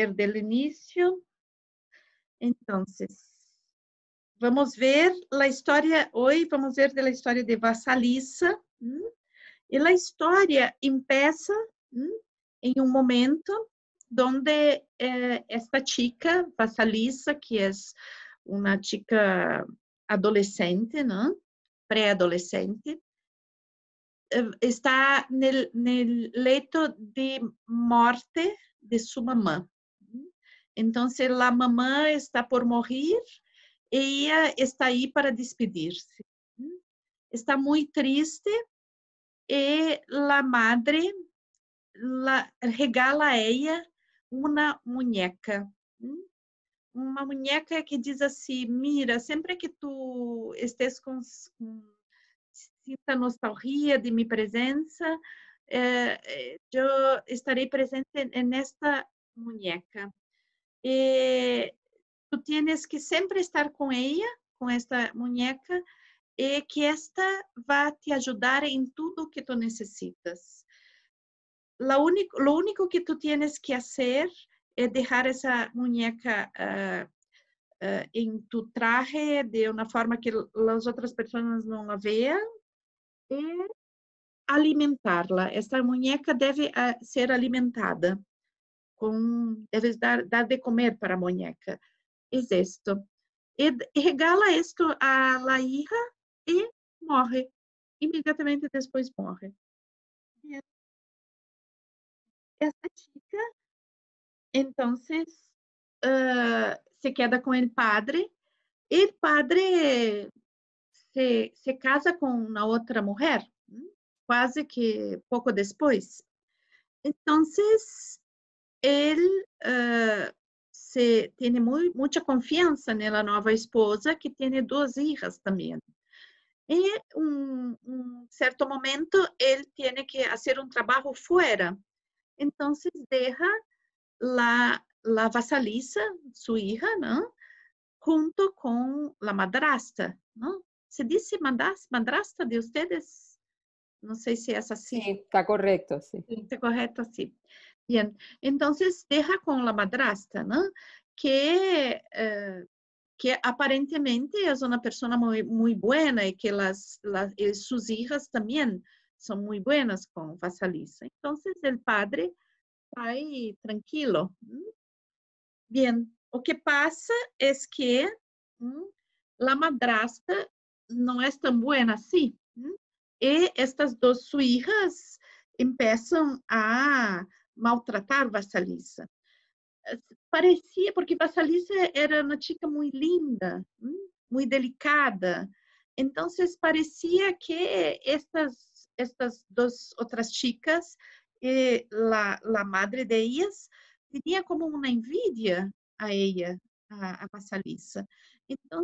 ver del inicio. Entonces, vamos ver a história, hoje vamos ver da história de Vassalissa. E a história empieza em um momento donde esta chica, Vassalissa, que é uma chica adolescente, não? Pré-adolescente, está no leito de morte de sua mamã. Então, a mamã está por morrer e ela está aí para despedir-se. Está muito triste e a madre regala a ela uma muñeca. Uma muñeca que diz assim: mira, sempre que tu estés sinta nostalgia de minha presença, eu estarei presente nesta muñeca. Tu tienes que sempre estar com ela, com esta muñeca, e que esta vai te ajudar em tudo que tu necessitas. Lo único que tu tienes que hacer é deixar essa muñeca em tu traje de uma forma que as outras pessoas não a vejam e alimentá-la. Essa muñeca deve ser alimentada. Debes dar de comer para a muñeca. Es esto. E regala esto a la hija e morre. Imediatamente depois morre. Essa chica, entonces, se queda com o padre. E o padre se casa com uma outra mulher, quase que pouco depois. Então, ele tem muita confiança na nova esposa, que tem 2 filhas também. E certo momento, ele tem que fazer um trabalho fora. Então, deixa a Vassalissa, sua filha, não? Junto com a madrasta. Não? Se diz madrasta de vocês? Não sei se é assim. Sí, está correcto, sí. Está correto assim. Bien, entonces deja con la madrasta, ¿no? Que aparentemente es una persona muy buena y que sus hijas también son muy buenas con Vassalissa. Entonces el padre está ahí tranquilo. Bien, o que pasa es que la madrasta no es tan buena así. Y estas 2 sus hijas empiezan a maltratar Vassalissa. Parecia, porque Vassalissa era uma chica muito linda, muito delicada. Então, parecia que estas 2 outras chicas, a madre de ellas, tinha como uma envidia a ella, a Vassalissa. Então,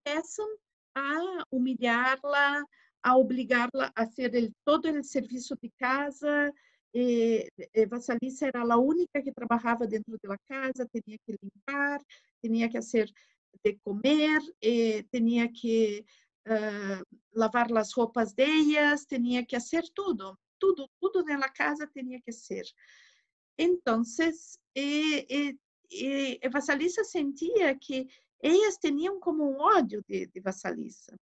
começam a humilhar-la, a obrigar-la a fazer todo o serviço de casa. Vassalissa era a única que trabalhava dentro da casa, tinha que limpar, tinha que fazer de comer, tinha que lavar as roupas delas, tinha que fazer tudo na casa tinha que ser. Então, Vassalissa sentia que elas tinham como um ódio de Vassalissa.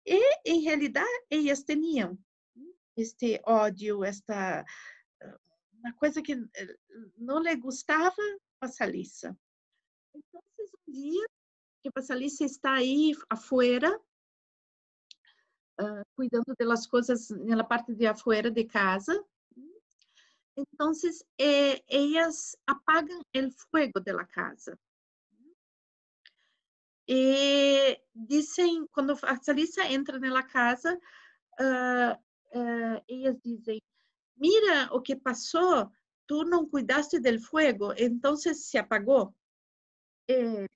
E, em realidade, elas tinham este ódio, uma coisa que não lhe gostava Vassalissa. Então, um dia que Vassalissa está aí afuera, cuidando das coisas na parte de afuera de casa, então elas apagam o fogo da casa. E dizem, quando Vassalissa entra na casa, elas dizem: mira o que passou, tu não cuidaste del fuego, então se apagou.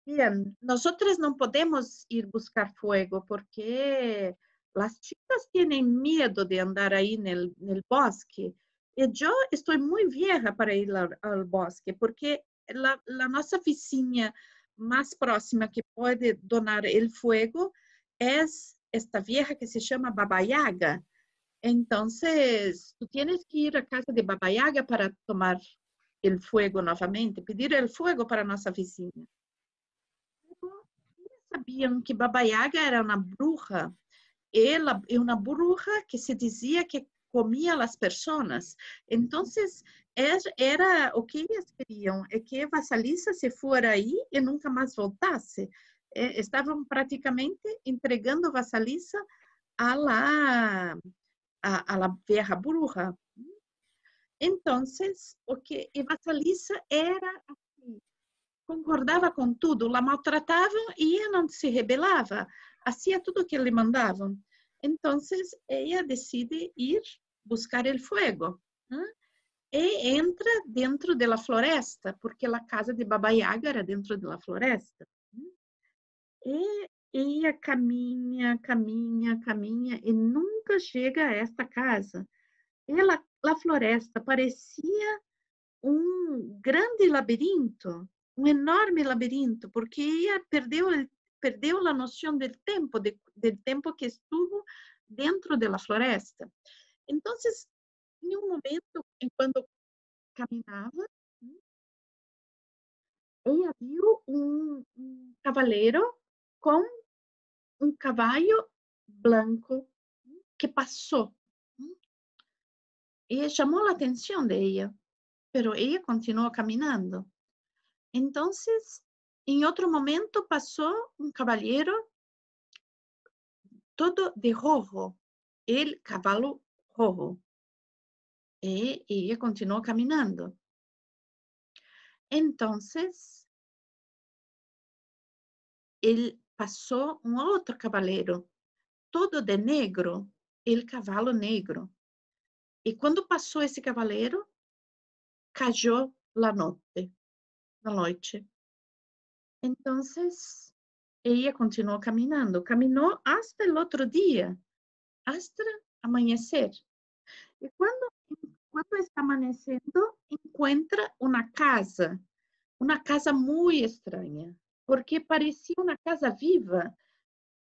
Bien, nosotras não podemos ir buscar fuego porque as chicas têm medo de andar aí no bosque. E eu estou muito vieja para ir ao bosque, porque a nossa vizinha mais próxima que pode donar o fuego é esta vieja que se chama Baba Yaga. Então, tu tienes que ir à casa de Baba Yaga para tomar o fogo novamente, pediram o fogo para nossa vizinha. Sabiam que Baba Yaga era uma bruxa. Ela é uma bruxa que se dizia que comia as pessoas. Então, era o que eles queriam, é que Vasalisa se fora aí e nunca mais voltasse. Estavam praticamente entregando Vasalisa a la vieja bruja. Então, o que Vasalisa era assim, concordava com tudo, la maltratavam e ela não se rebelava, fazia tudo o que lhe mandavam. Então, ela decide ir buscar o fogo, né? E entra dentro da floresta, porque a casa de Baba Yaga era dentro da floresta. E ela caminha, caminha, caminha e nunca chega a esta casa. A floresta parecia um grande labirinto, um enorme labirinto, porque ela perdeu a noção do tempo que estuvo dentro da floresta. Então, em um momento, enquanto caminhava, ela viu um cavaleiro com um cavalo branco que passou. E chamou a atenção dela, mas ela continuou caminhando. Então, em outro momento, passou um cavalheiro todo de rojo, o cavalo rojo. E ela continuou caminhando. Então, ele passou um outro cavaleiro, todo de negro, o cavalo negro. E quando passou esse cavaleiro, caiu a noite. Então, ela continuou caminhando. Caminhou até o outro dia, até amanhecer. E quando está amanhecendo, encontra uma casa muito estranha, porque parecia uma casa viva.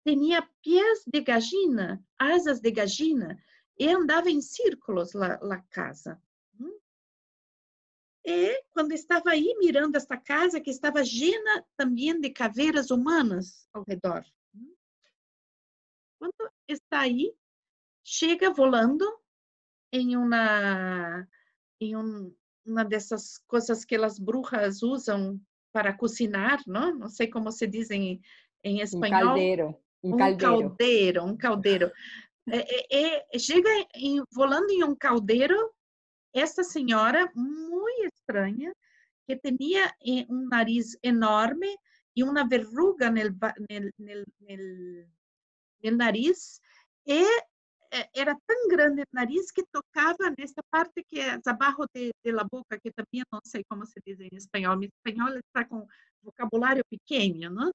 Tinha pés de gallina, asas de gallina, e andava em círculos a casa. E quando estava aí mirando esta casa, que estava llena também de caveiras humanas ao redor. Quando está aí, chega volando em uma dessas coisas que as bruxas usam para cozinhar, não? Não sei como se diz em espanhol. Um caldeiro. Um caldeiro. Chega volando em um caldeiro esta senhora muito estranha, que tinha um nariz enorme e uma verruga no nariz, e era tão grande o nariz que tocava nessa parte que é abaixo da boca, que também não sei como se diz em espanhol. Em espanhol está com vocabulário pequeno, não?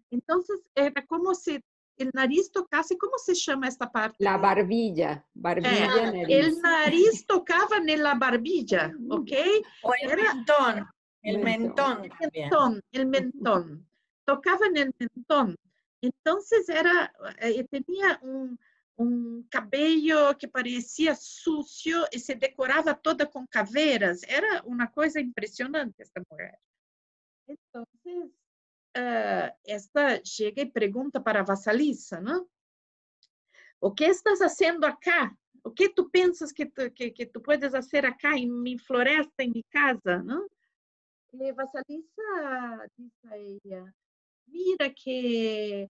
Então, era como se o nariz tocasse, como se chama esta parte? La barbilla, nariz. O nariz tocava na barbilla, ok? O el mentón, el mentón también. El mentón. Tocava no mentón. Então, tinha cabelo que parecia sucio e se decorava toda com caveiras. Era uma coisa impressionante esta mulher. Então, esta chega e pergunta para a Vasalisa, não? O que estás fazendo acá? O que tu pensas que tu puedes fazer acá em minha floresta, em minha casa, não? E Vasalisa disse a ela: mira que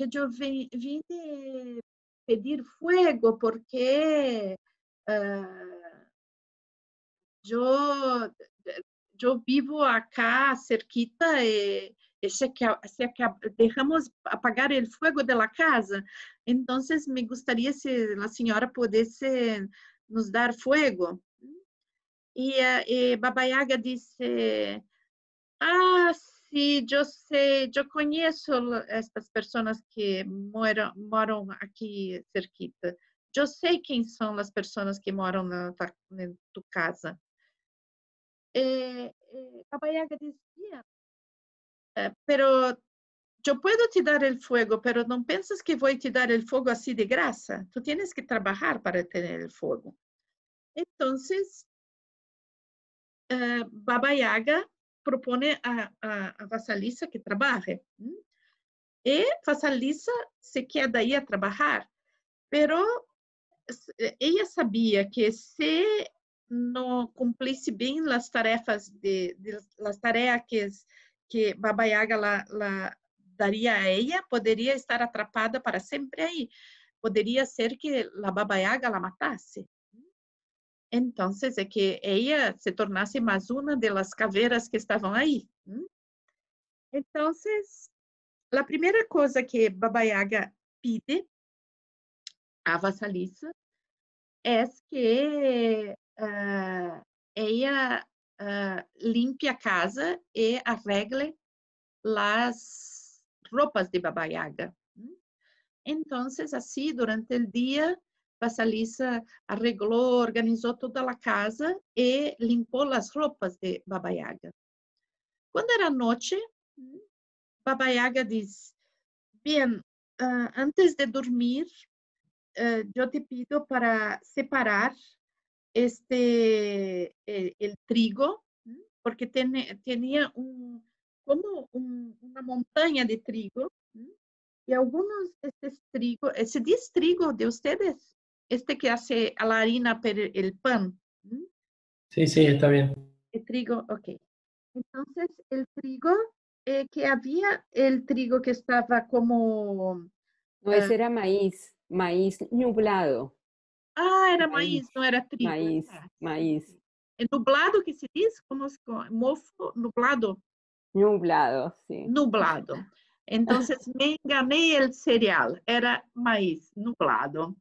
eu vim pedir fogo porque eu vivo acá cerquita e deixamos apagar o fogo da casa. Então, me gostaria se a senhora pudesse nos dar fogo. E Baba Yaga disse: ah, sim, eu sei, eu conheço estas pessoas que moram aqui cerquita. Eu sei quem são as pessoas que moram na tua casa. Baba Yaga dizia: pero eu posso te dar o fogo, pero não pensas que vou te dar o fogo assim de graça? Tu tienes que trabalhar para ter o fogo. Então, Baba Yaga propone a Vasalisa que trabaje. E Vasalisa se queda aí a trabalhar, pero ela sabia que se não cumprisse bem as tarefas las tarefas que Baba Yaga la daria a ella, poderia estar atrapada para sempre aí. Poderia ser que a Baba Yaga la matasse. Então, é que ela se tornasse mais uma das caveiras que estavam aí. Então, a primeira coisa que Baba Yaga pide a Vasalisa é que ela limpe a casa e arregle as roupas de Baba Yaga. Então, assim, durante o dia, Vasalisa arreglou, organizou toda a casa e limpou as roupas de Baba Yaga. Quando era noite, Baba Yaga diz: "Bien, antes de dormir, eu te pido para separar el trigo, porque tinha como uma montanha de trigo, e alguns desses trigo, se diz trigo de ustedes, que hace a la harina per el pan. Sí, sí, está bien. El trigo, ok. Entonces, el trigo, que había el trigo que estaba como... No, ese era maíz, maíz nublado. Era maíz, não era trigo. Maíz, maíz. É nublado que se diz? Como mofo, nublado? Nublado, sí. Nublado. Então, me enganei el cereal. Era maíz, nublado.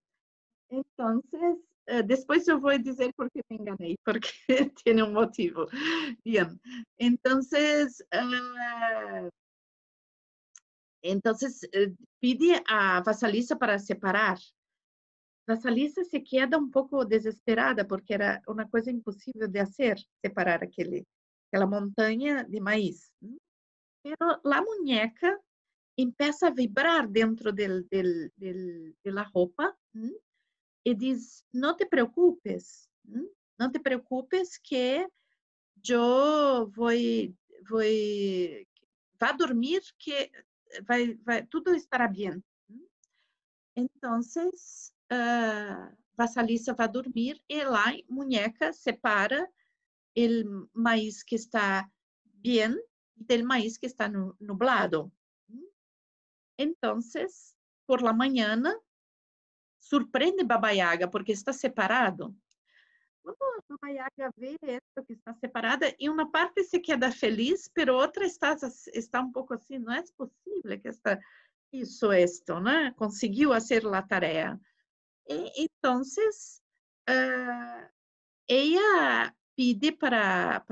Então, depois eu vou dizer por que me enganei, porque tem um motivo. Bien. Então, pide a Vasalisa para separar. Vasalisa se queda um pouco desesperada, porque era uma coisa impossível de fazer, separar aquela montanha de maíz. Pero a muñeca começa a vibrar dentro de la roupa e diz: não te preocupes, não te preocupes que eu vou vá dormir que tudo estará bem. Então, Vasalisa vai dormir e lá muñeca separa o maíz que está bem do maíz que está nublado. Então, por la manhã, surpreende Baba Yaga porque está separado. Quando Baba Yaga vê isso que está separada, e uma parte se queda feliz, pero outra está um pouco assim, não é possível que hizo esto, né? Conseguiu fazer a tarefa. E então, ela pide para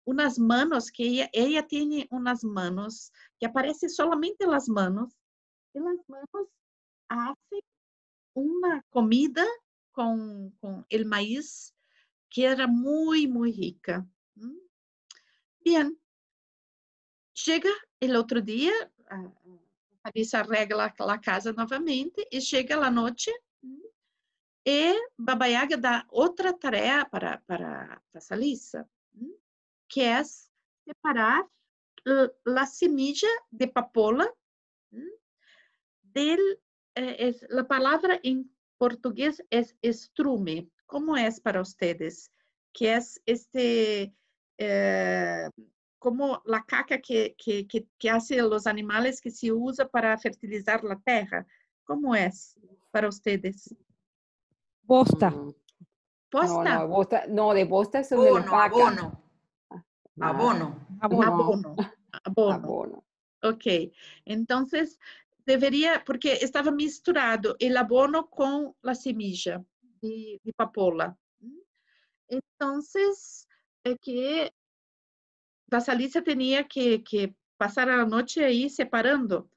umas manos, que ela tem umas manos, que aparecem solamente as manos, e as manos fazem uma comida com o maíz, que era muito rica. Bien. Chega o outro dia, a Lisa arregla a casa novamente, e chega a noite, e Baba Yaga dá outra tarefa para Vasalisa, que é separar a semilla de papoula a palavra em português é estrume. Como é para vocês? Que é como a caca que hace os animais que se usa para fertilizar a terra. Como é para vocês? Bosta. ¿Posta? No, bosta, no, de bosta son de las vacas. Abono. Ah, Abono. abono. Ok. Então, deveria, porque estava misturado o abono com a semilla de papoula. Então, que Vasalisa tinha que passar a noite aí separando.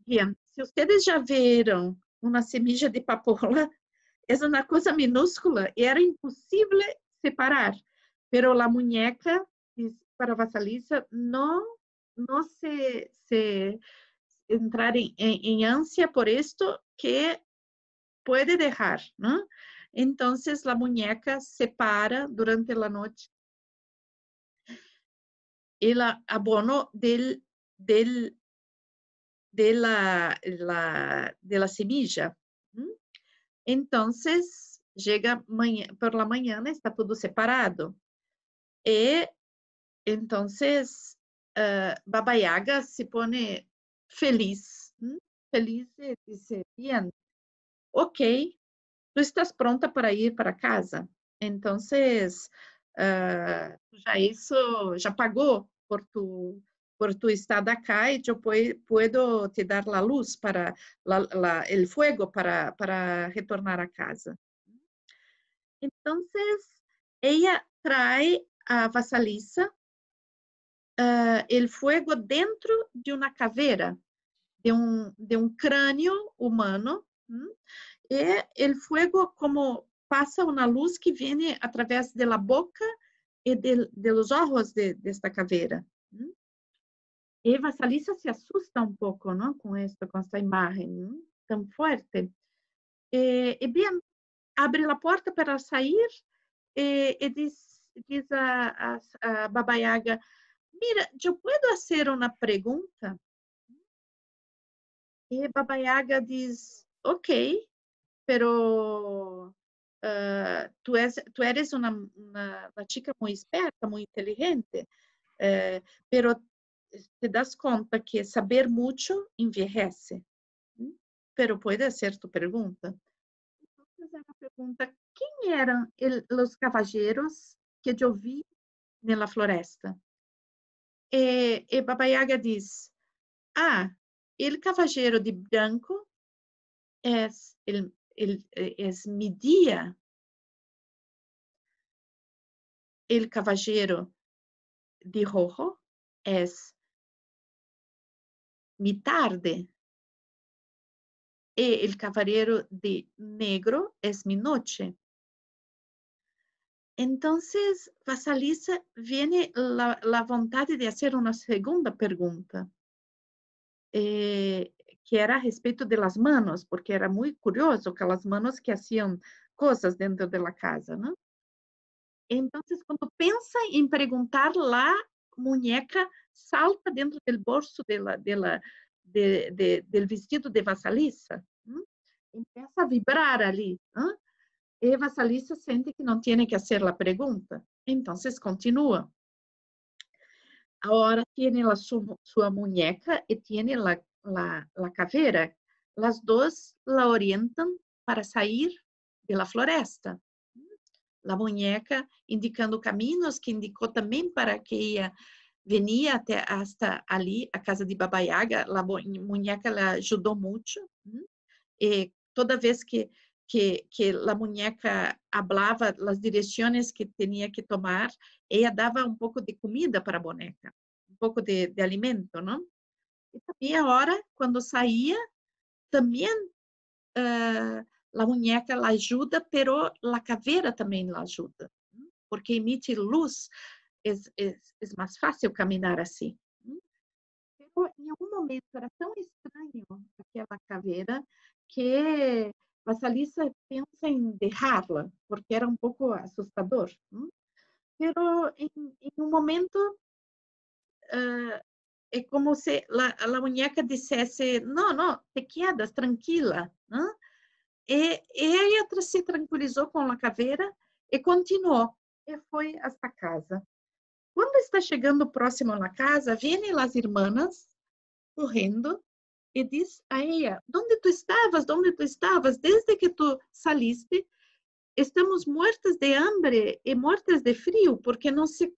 Bien, se vocês já viram uma semilla de papoula, é uma coisa minúscula e era impossível separar. Pero a muñeca para Vasalisa não se entrar em ânsia por isto, que pode deixar, não? Entonces la muñeca se para durante la noche. El abono de la semilla. Entonces, llega por la mañana, está todo separado. E entonces, Baba Yaga se pone feliz. Feliz e dice, bien, ok, tú estás pronta para ir para casa. Entonces, já pagou por tu estar acá e eu puedo te dar a luz para el fuego para retornar a casa. Entonces, ella trae a Vasalisa el fuego dentro de uma caveira, de um crânio humano, e o fuego como passa uma luz que vem através da boca e dos olhos desta caveira. E Vasalisa se assusta um pouco, não, com esta imagem tão forte. E bem, abre a porta para sair e diz a Baba Yaga, mira, eu posso fazer uma pergunta? E Baba Yaga diz, ok, pero tu eres uma chica muito esperta, muito inteligente, pero te das conta que saber muito envelhece. Pero pode ser tu pergunta? Então, ela pergunta, quem eram os cavalheiros que eu vi na floresta? E Baba Yaga diz, o cavalheiro de branco é mi dia, o cavalheiro de rojo é mi tarde, e o cavalheiro de negro é mi noche. Entonces, Vasalisa viene la vontade de fazer uma segunda pergunta, que era a respeito das manos, porque era muito curioso aquelas manos que faziam coisas dentro da casa, não? Então, quando pensa em perguntar, a muñeca salta dentro do bolso do vestido de Vasalisa, começa a vibrar ali, e Vasalisa sente que não tem que fazer a pergunta. Então, continua. Agora, tem sua muñeca e tem a caveira. As duas la orientam para sair da floresta. A muñeca indicando caminhos, que indicou também para que ela venia até hasta ali, a casa de Baba Yaga. A muñeca la ajudou muito. E toda vez que a muñeca falava as direções que tinha que tomar, ela dava um pouco de comida para a boneca, um pouco de alimento, não? E também agora, quando saía, também a muñeca la ajuda, pero a caveira também la ajuda, porque emite luz, é mais fácil caminhar assim. Pero, em algum momento, era tão estranho aquela caveira que Vasalisa pensa em deixá-la, porque era um pouco assustador. Pero, em um momento, é como se a muñeca dissesse, não, te quedas tranquila. E ela se tranquilizou com a caveira e continuou, e foi hasta casa. Quando está chegando próximo à casa, vêm as irmãs correndo e diz a ela, onde tu estavas? Onde tu estavas? Desde que tu saliste, estamos muertas de hambre e muertas de frio, porque não se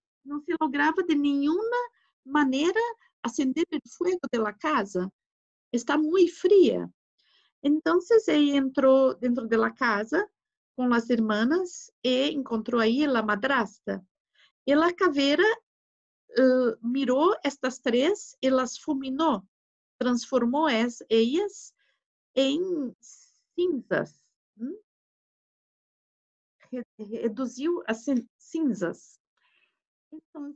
lograva de nenhuma maneira acender o fogo da casa. Está muito fria. Então, ela entrou dentro da casa com as irmãs e encontrou aí a madrasta. E a caveira mirou estas três e las fulminou, transformou elas em cinzas, reduziu a cinzas. Então,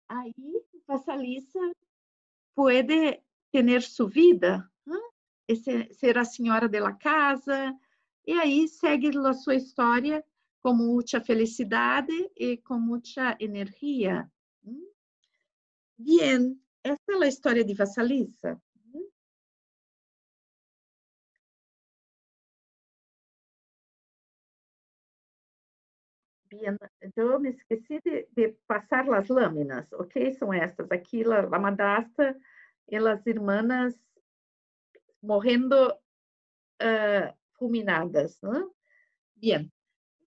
aí Vasalisa pode ter sua vida, ser a senhora da casa, E aí segue a sua história com muita felicidade e com muita energia. Bien, esta é a história de Vasalisa. Bien, eu me esqueci de passar as lâminas, ok? São estas aqui, a madrasta e as irmãs morrendo fulminadas, né? Bien,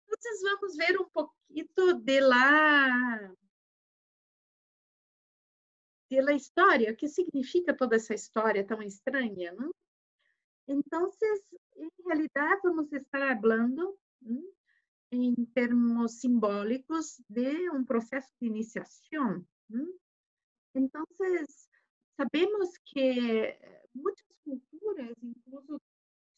então vamos ver um pouquinho da história, o que significa toda essa história tão estranha, né? Então, em realidade, vamos estar falando em termos simbólicos de um processo de iniciação. Então, sabemos que muitas culturas, incluso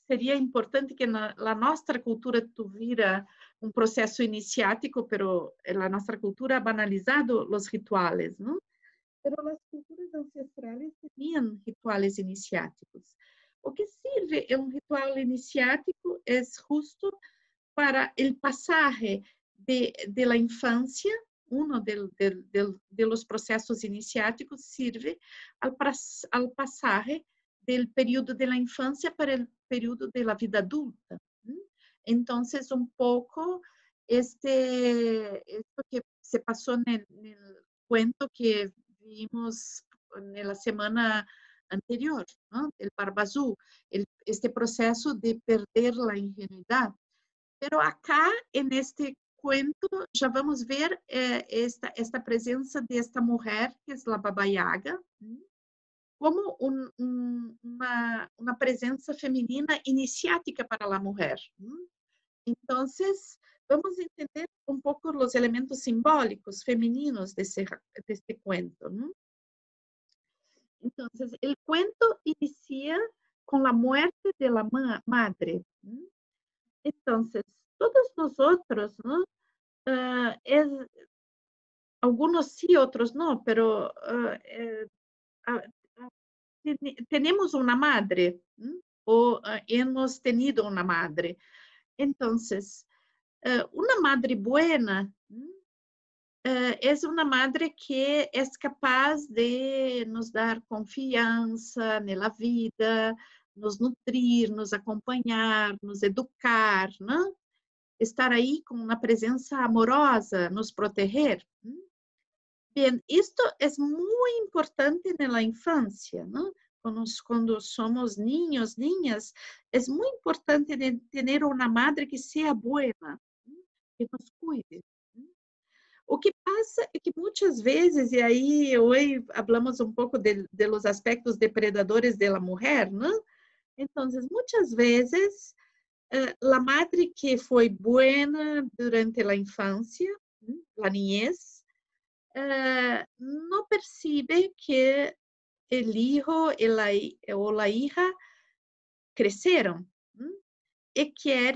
seria importante que na nossa cultura tuviera um processo iniciático, pero a nossa cultura ha banalizado os rituales, ¿no? Pero as culturas ancestrales tinham rituales iniciáticos. O que sirve um ritual iniciático é justo para o pasaje de la infância. Uno de los processos iniciáticos sirve al pasaje del período de la infancia para el período de la vida adulta. Entonces, un poco esto que se pasó en el cuento que vimos en la semana anterior, ¿no? El Barbazú, este proceso de perder la ingenuidad. Pero acá, en este cuento, já vamos ver esta presença desta mulher, que é a Baba Yaga, como uma presença feminina iniciática para a mulher. Então, vamos entender um pouco os elementos simbólicos femininos deste cuento. Então, o cuento inicia com a muerte de la madre. Então, todos nosotros, ¿no? Algunos sí, otros no, pero tenemos una madre, o hemos tenido una madre. Entonces, una madre buena es una madre que es capaz de nos dar confianza en la vida, nos nutrir, nos acompañar, nos educar, ¿no? Estar aí com uma presença amorosa, nos proteger. Bem, isto é muito importante na infância, não? Quando somos niños, niñas, é muito importante ter uma madre que seja buena, que nos cuide. O que passa é que muitas vezes, e aí hoje falamos um pouco de los aspectos depredadores da mulher, não? Então, muitas vezes, a madre que foi buena durante a infância, a niñez, não percebe que o hijo ou a hija cresceram e quer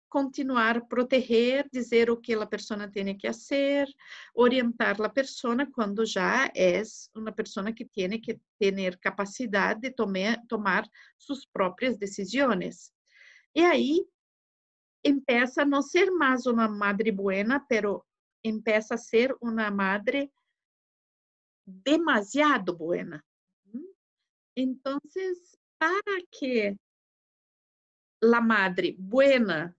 continuar a proteger, dizer o que a pessoa tem que fazer, orientar a pessoa quando já é uma pessoa que tem que ter capacidade de tomar suas próprias decisões. E aí, empieza a não ser mais uma madre buena, pero empieza a ser uma madre demasiado buena. Então, para que a madre buena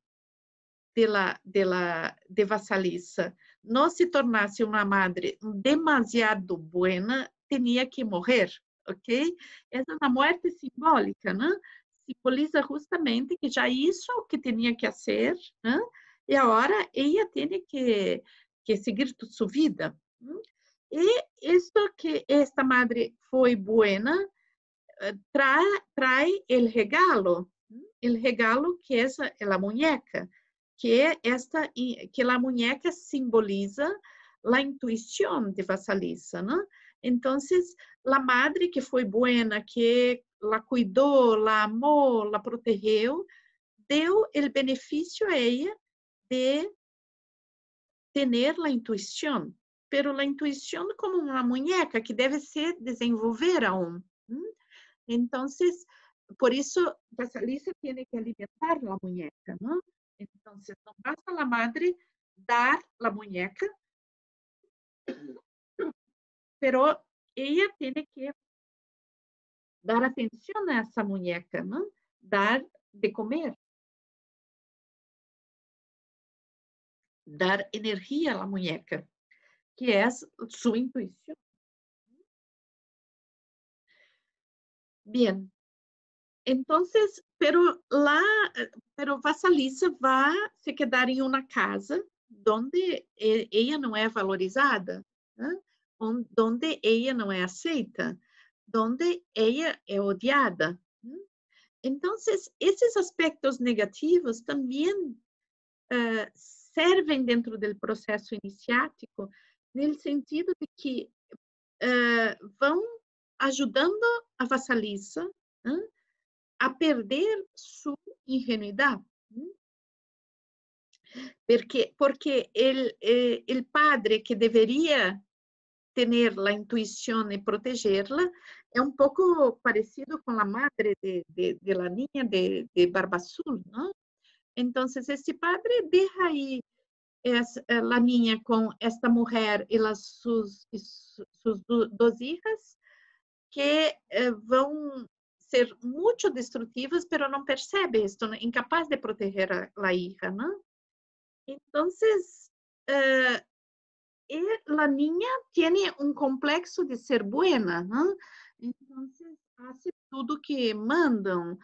de Vasalisa não se tornasse uma madre demasiado buena, tinha que morrer, ok? É uma morte simbólica, né? Simboliza justamente que já isso o que tinha que fazer, né? E agora ela tem que seguir sua vida. E isto que esta madre foi buena trae el regalo que é a muñeca, que a muñeca simboliza a intuição de Vasalisa, ¿no? Então, a madre que foi buena, que la cuidou, la amou, la protegeu, deu o benefício a ella de ter a intuição, pero a intuição como uma muñeca que deve se desenvolver aún. Então, por eso Vasalisa tiene que alimentar la muñeca, ¿no? Entonces, no basta la madre dar la muñeca, pero ella tiene que dar atención a esa muñeca, ¿no? Dar de comer, dar energía a la muñeca, que es su intuición. Bien, entonces, pero Vasalisa va se quedar em uma casa onde ela não é valorizada, né? Onde ela não é aceita, onde ela é odiada. Né? Então, esses aspectos negativos também servem dentro do processo iniciático, no sentido de que vão ajudando a Vasalisa, né? A perder sua ingenuidade. Porque el padre que deveria ter a intuição e protegê-la é um pouco parecido com a madre de la niña de Barba Azul, ¿no? Então, esse padre deixa aí a niña com esta mulher e suas duas hijas que vão ser muito destrutivas, pero não percebe isto, ¿no? Incapaz de proteger a hija, ¿no? Entonces, la niña tiene un complexo de ser buena, ¿no? Entonces, hace tudo que mandam,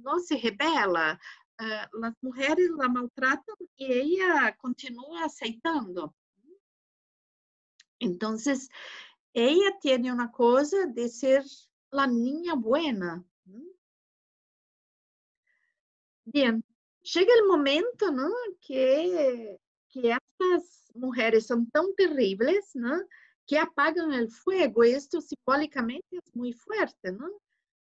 não se rebela, as mulheres la maltratam e ela continua aceitando. Entonces, ella tiene una cosa de ser la niña buena. Bien, llega el momento, ¿no? Que estas mujeres son tan terribles, ¿no? Que apagan el fuego. Esto simbólicamente es muy fuerte, ¿no?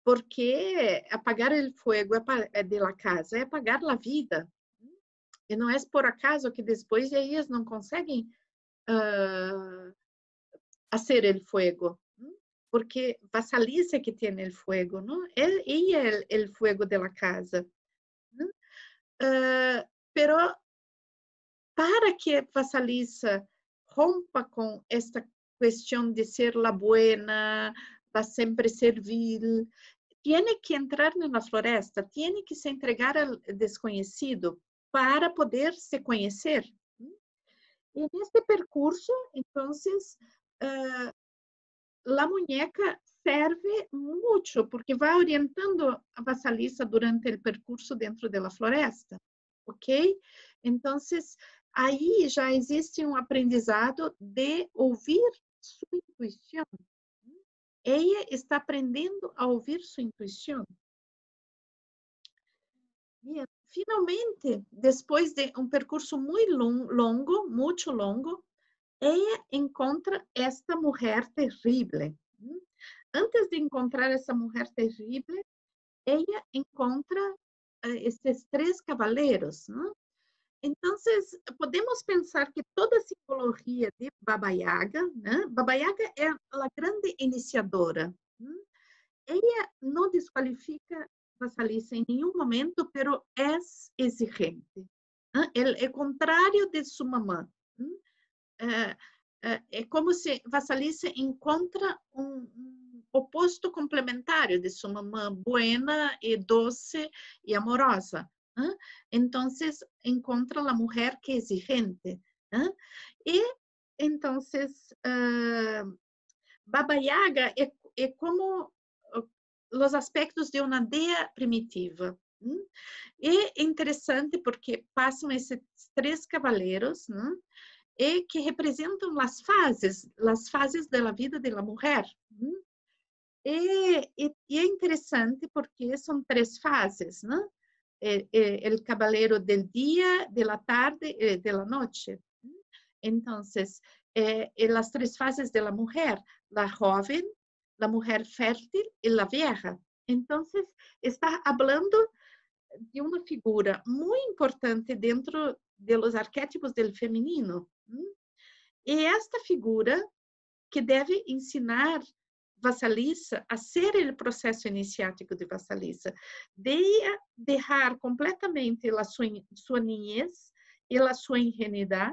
Porque apagar el fuego de la casa é apagar la vida. E não é por acaso que depois ellas não conseguem hacer el fuego, ¿no? Porque Vasalisa que tiene el fuego, ¿no? Ella es el fuego de la casa, ¿no? Pero para que Vasalisa rompa com esta questão de ser la buena, va sempre servil, tiene que entrar na floresta, tiene que se entregar al desconhecido para poder se conhecer. E neste percurso, entonces, la muñeca serve muito, porque vai orientando a Vasalisa durante o percurso dentro da floresta, ok? Então, aí já existe um aprendizado de ouvir sua intuição. Ela está aprendendo a ouvir sua intuição. E, finalmente, depois de um percurso muito longo, ela encontra esta mulher terrível. Antes de encontrar essa mulher terrível, ela encontra esses 3 cavaleiros, ¿no? Então, podemos pensar que toda a simbologia de Baba Yaga, né? Baba Yaga é a grande iniciadora. ¿No? Ela não desqualifica Vasalisa em nenhum momento, pero é exigente. ¿No? É contrário de sua mamã. ¿No? É como se Vasalisa encontra oposto complementário de sua mamã buena e doce e amorosa. Então, encontra a mulher que é exigente. E, então, Baba Yaga é como os aspectos de uma aldeia primitiva. É interessante porque passam esses 3 cavaleiros, e que representam as fases da vida da mulher. E é interessante porque são 3 fases, né? O cavaleiro do dia, da tarde e da noite. Então, as 3 fases da mulher, a jovem, a mulher fértil e a vieja. Então, está falando de uma figura muito importante dentro dos arquétipos do feminino. E esta figura que deve ensinar vassaliza, hacer el proceso iniciático de vassaliza, de dejar completamente su niñez y su ingenuidad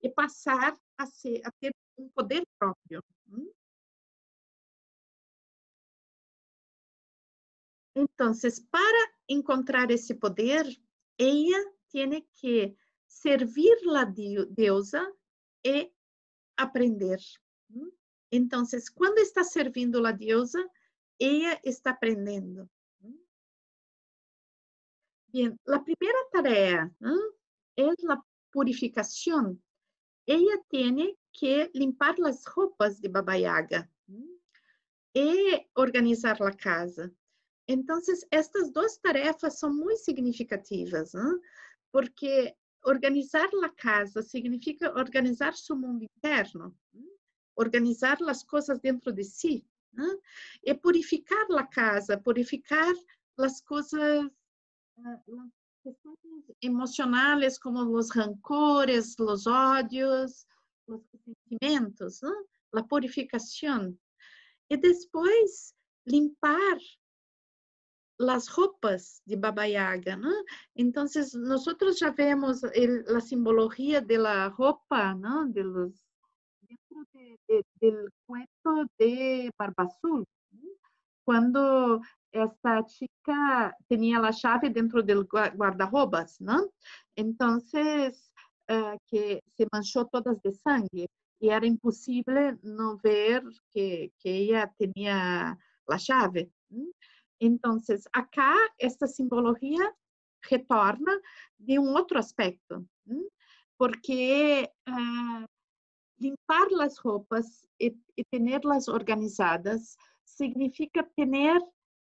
y pasar a ter un poder propio. Entonces, para encontrar ese poder, ella tiene que servir la diosa y aprender. Entonces, cuando está servindo la diosa, ella está aprendiendo. Bien, la primera tarea es la purificación. Ella tiene que limpar las ropas de Baba Yaga y organizar la casa. Entonces, estas dos tarefas são muito significativas, porque organizar a casa significa organizar seu mundo interno, organizar as coisas dentro de si, e purificar a casa, purificar as coisas, as questões emocionais, como os rancores, os ódios, os sentimentos, a purificação. E depois, limpar las ropas de Baba Yaga, ¿no? Entonces, nosotros ya vemos la simbología de la ropa, ¿no? Dentro del cuento de Barba Azul, ¿no? Cuando esta chica tenía la llave dentro del guardarrobas, ¿no? Entonces, que se manchó todas de sangre y era imposible no ver que ella tenía la llave, ¿no? Entonces, acá esta simbología retorna de un otro aspecto, porque limpar las ropas y tenerlas organizadas significa tener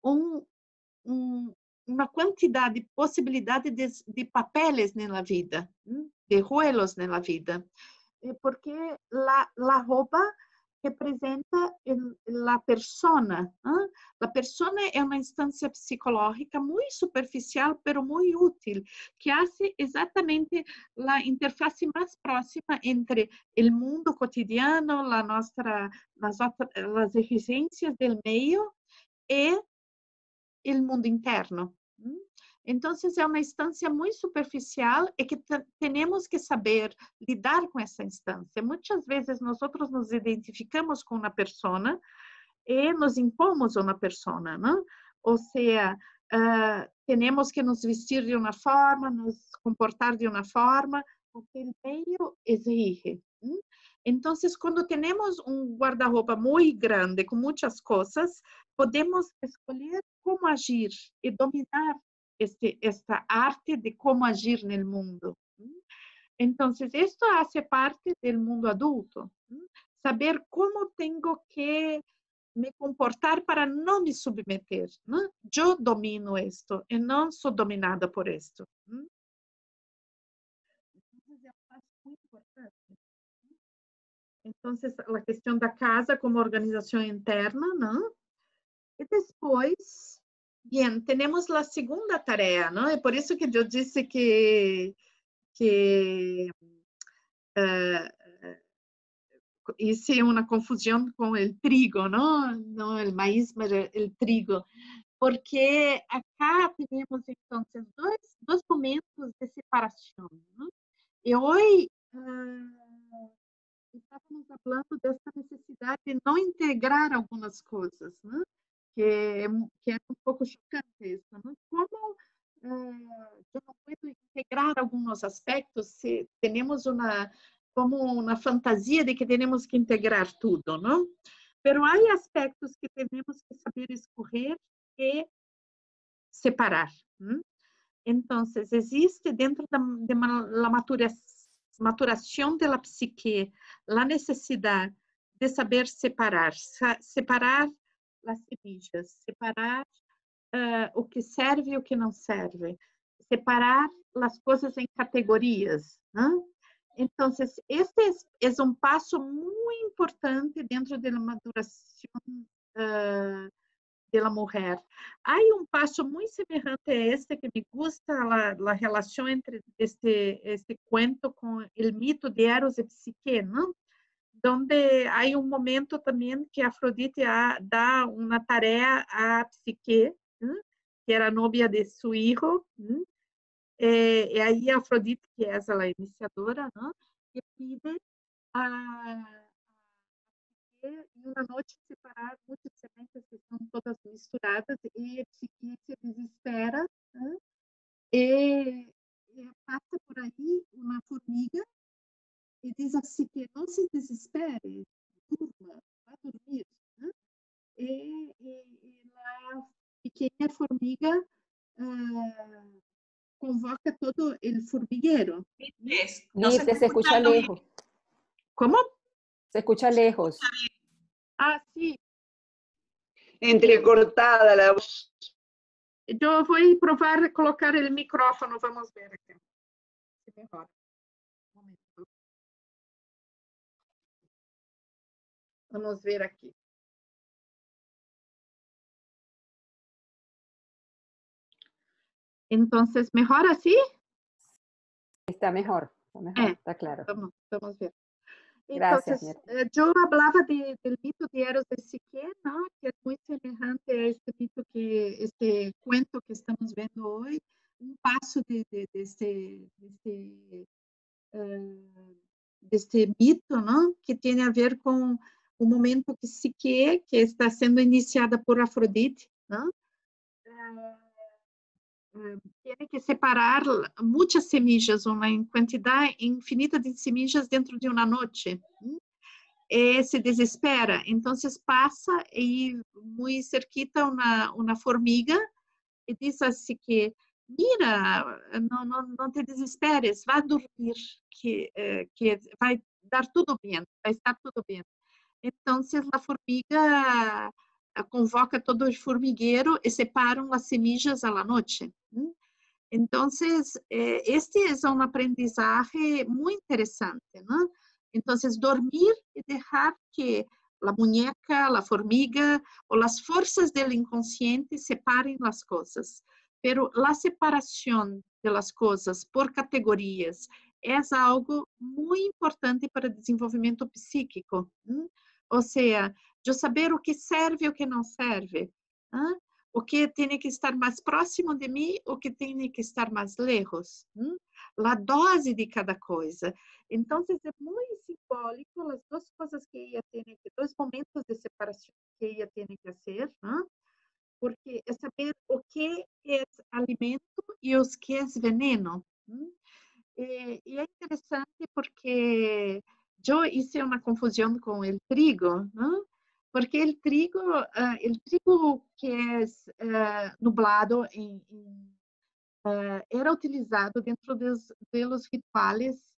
uma quantidade de possibilidades de papeles na vida, de rolos na vida, porque a roupa representa a persona. A persona é uma instância psicológica muito superficial, mas muito útil, que faz exatamente a interface mais próxima entre o mundo cotidiano, as exigências do meio e o mundo interno. Então, é uma instância muito superficial e que temos que saber lidar com essa instância. Muitas vezes, nós nos identificamos com uma pessoa e nos impomos a uma pessoa, não? Ou seja, temos que nos vestir de uma forma, nos comportar de uma forma, porque o meio exige. Então, quando temos guarda-roupa muito grande, com muitas coisas, podemos escolher como agir e dominar esta arte de como agir no mundo. Então, isto faz parte do mundo adulto. Saber como tenho que me comportar para não me submeter. Eu domino isto e não sou dominada por isto. Então, é um passo muito importante. Então, a questão da casa como organização interna, não? E depois, bem, temos a segunda tarefa, não? É por isso que eu disse que hice uma confusão com o trigo, não? Não o maíz, mas o trigo. Porque acá temos, então, dois momentos de separação, não? E hoje estávamos falando dessa necessidade de não integrar algumas coisas, né? Que é um pouco chocante isso, né? Como eu não posso integrar alguns aspectos se temos como uma fantasia de que temos que integrar tudo, não? Pero há aspectos que temos que saber escolher e separar. Então, existe dentro da maturação da psique a necessidade de saber separar as semillas, separar o que serve e o que não serve, separar as coisas em categorias. Então, este é um passo muito importante dentro da maturação da mulher. Há passo muito semelhante a este que me gusta, a relação entre este cuento com o mito de Eros e Psique, não? donde hay un momento también que Afrodite da una tarea a Psique, que era novia de su hijo, y ahí Afrodite, que es la iniciadora, ¿no? Que pide a una noche separar muchas sementes que están todas misturadas y Psique se desespera, ¿no? Y pasa por ahí una formiga e diz assim que não se desespere, durma, vá dormir. Né? A pequena formiga convoca todo o formigueiro. Mirte, se escucha lejos. Como? Se escucha lejos. Ah, sim. Entrecortada la voz. Eu vou provar colocar o micrófono, vamos ver aqui. Se melhora. Um momento. Vamos ver aqui. Entonces, ¿mejor así? Está mejor, está claro. Vamos ver. Gracias, Entonces, yo hablaba del mito de Eros de Psique, ¿no? Que es muy semejante a este mito este cuento que estamos viendo hoy, un paso de este mito, ¿no? Que tiene a ver con un momento que Psique, que está siendo iniciada por Afrodite, ¿no? Tiene que separar muitas semillas, uma quantidade infinita de semillas dentro de uma noite. Se desespera, então passa e muito cerquita uma formiga e diz assim que mira, não te desesperes, vá dormir, que vai dar tudo bem, vai estar tudo bem. Então a formiga convoca todo o formigueiro e separam as semillas à noite. Então, este é um aprendizagem muito interessante, ¿no? Então, dormir e deixar que a muñeca, a formiga ou as forças do inconsciente separem as coisas. Pero a separação das coisas por categorias é algo muito importante para o desenvolvimento psíquico. Ou seja, eu saber o que serve e o que não serve. O que tem que estar mais próximo de mim, o que tem que estar mais lejos. A dose de cada coisa. Então, é muito simbólico as duas coisas que ela tem, dois momentos de separação que ela tem que fazer, porque é saber o que é alimento e o que é veneno. E é interessante porque eu hice uma confusão com o trigo, porque o trigo que é nublado era utilizado dentro dos rituales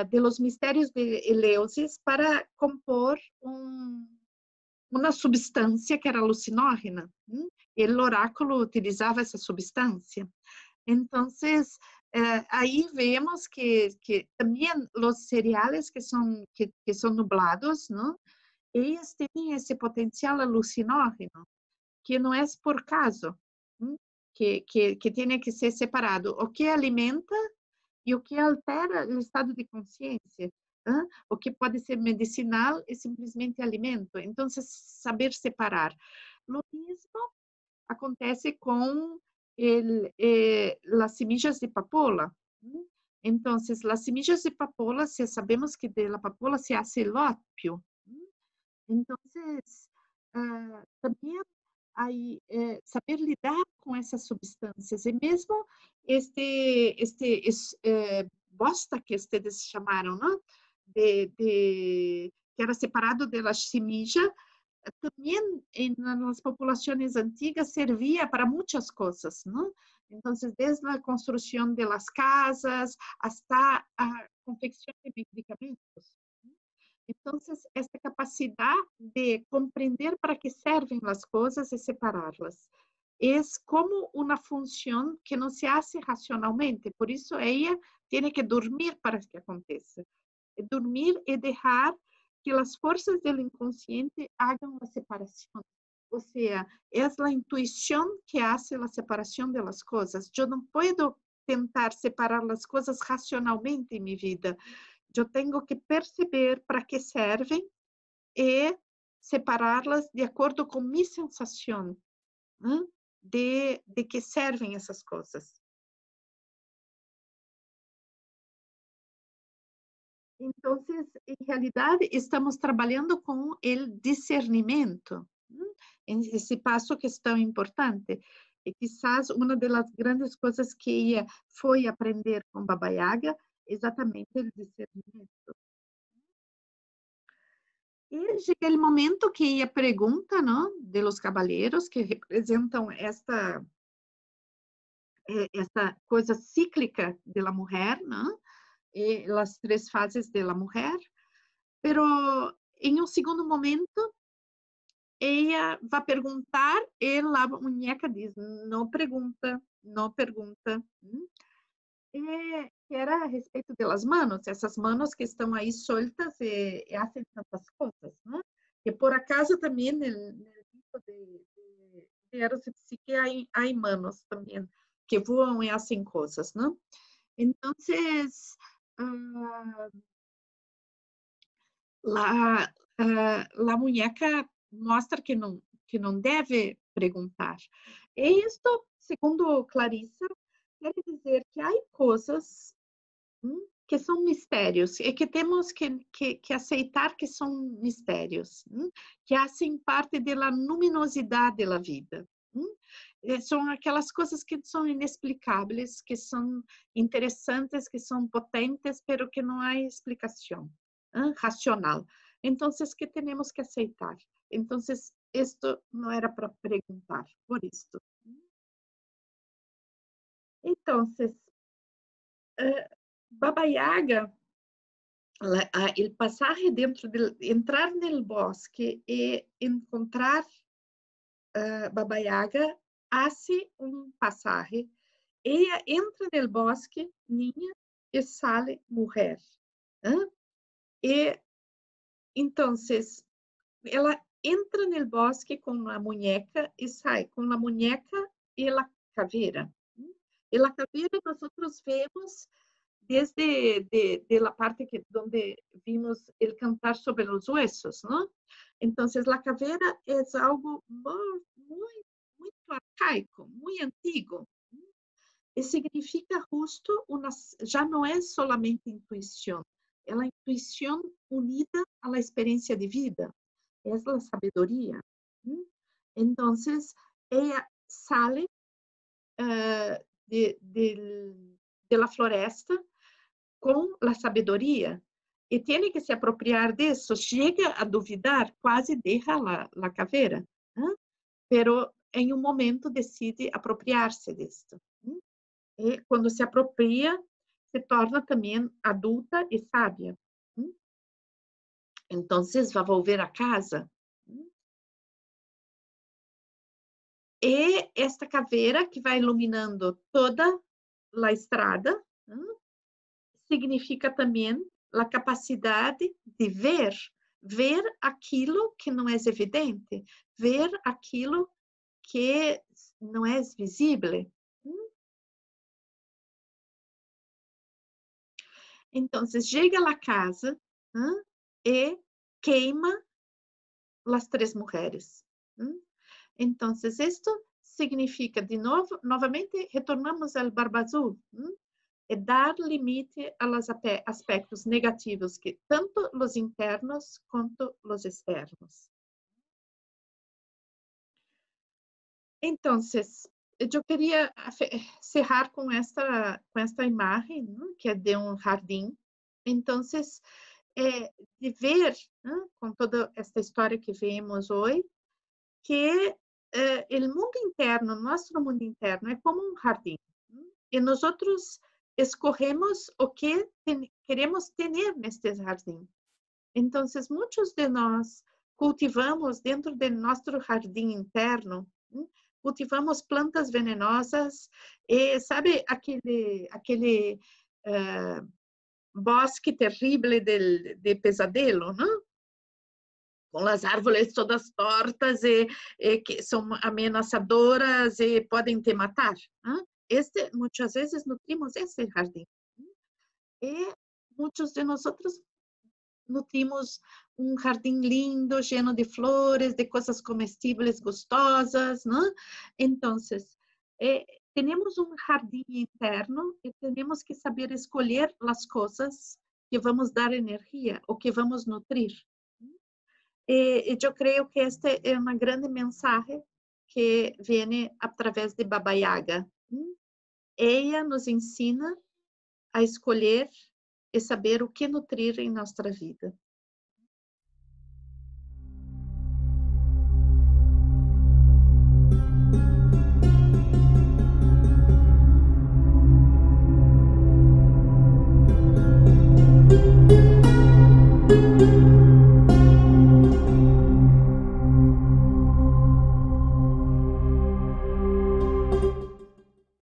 de los mistérios de Eleusis para compor uma substância que era alucinógena. E o oráculo utilizava essa substância. Então, aí vemos que também os cereais que são nublados, não? Eles têm esse potencial alucinógeno, que não é por acaso, que tem que ser separado. O que alimenta e o que altera o estado de consciência. O que pode ser medicinal é simplesmente alimento. Então, saber separar. O mesmo acontece com as semillas de papoula. Então, as semillas de papoula, sabemos que da papoula se hace el ópio. Então, também aí, saber lidar com essas substâncias. E mesmo bosta que vocês chamaram, não? Que era separado da semilla, também nas populações antigas servia para muitas coisas, não? Então, desde a construção das casas até a confecção de medicamentos. Então, essa capacidade de compreender para que servem as coisas e separá-las é como uma função que não se hace racionalmente. Por isso, ela tem que dormir para que aconteça. Dormir e deixar que as forças do inconsciente hagam a separação. Ou seja, é a intuição que faz a separação das coisas. Eu não posso tentar separar as coisas racionalmente em minha vida. eu tenho que perceber para que servem e separá-las de acordo com minha sensação, né? De que servem essas coisas. Então, em realidade, estamos trabalhando com o discernimento, né? Esse passo que é tão importante. E quizás uma das grandes coisas que foi aprender com Baba Yaga, exatamente o discernimento. E chega o momento que a pergunta, não, de los caballeros, que representam esta coisa cíclica da mulher, não? E as 3 fases da mulher, pero em um segundo momento, ela vai perguntar e a muñeca diz, não pergunta, não pergunta. E era a respeito das manos, essas manos que estão aí soltas e fazem tantas coisas, né? E por acaso também no livro de Eros e Psique há manos também que voam e fazem coisas, né? Então, a muñeca mostra que não deve perguntar. E isto, segundo Clarissa, quer dizer que há coisas que são mistérios e que temos que aceitar que são mistérios, que fazem parte da luminosidade da vida. São aquelas coisas que são inexplicáveis, que são interessantes, que são potentes, pero que não há explicação racional. Então, que temos que aceitar. Então, isto não era para perguntar, por isto. Então, Baba Yaga, o passagem dentro de entrar no bosque e encontrar Baba Yaga, hace passagem. Ela entra no bosque, niña, e sai mulher. E então, ela entra no bosque com a muñeca e sai com a muñeca e a caveira. E a caveira nós vemos desde a parte onde vimos ele cantar sobre os huesos, não? Então, a caveira é algo muito arcaico, muito antigo. E significa justo já não é solamente intuição, é a intuição unida à experiência de vida, é a sabedoria. Então, ela sai de la floresta com a sabedoria e tem que se apropriar disso. Chega a duvidar, quase deixa a caveira, pero em um momento decide apropriar-se disto. E quando se apropria, se torna também adulta e sábia. Então, vai volver a casa. E esta caveira que vai iluminando toda a estrada, significa também a capacidade de ver aquilo que não é evidente, ver aquilo que não é visível. Então, chega à casa e queima as 3 mulheres. Então, isto significa, de novo, novamente, retornamos ao Barba Azul, é dar limite aos aspectos negativos, que tanto os internos quanto os externos. Então, eu queria encerrar com esta imagem, que é de jardim. Então, de ver, com toda esta história que vemos hoje, que o mundo interno, nosso mundo interno, é como um jardim. E nós escorremos o que queremos ter neste jardim. Então, muitos de nós cultivamos dentro do nosso jardim interno, cultivamos plantas venenosas e, sabe, aquele bosque terrível de pesadelo, não? Com as árvores todas tortas e que são ameaçadoras e podem te matar. Muitas vezes nutrimos esse jardim. E muitos de nós nutrimos um jardim lindo, cheio de flores, de coisas comestíveis gostosas, não? Então, temos um jardim interno e temos que saber escolher as coisas que vamos dar energia ou que vamos nutrir. E eu creio que esta é uma grande mensagem que vem através de Baba Yaga. Ela nos ensina a escolher e saber o que nutrir em nossa vida.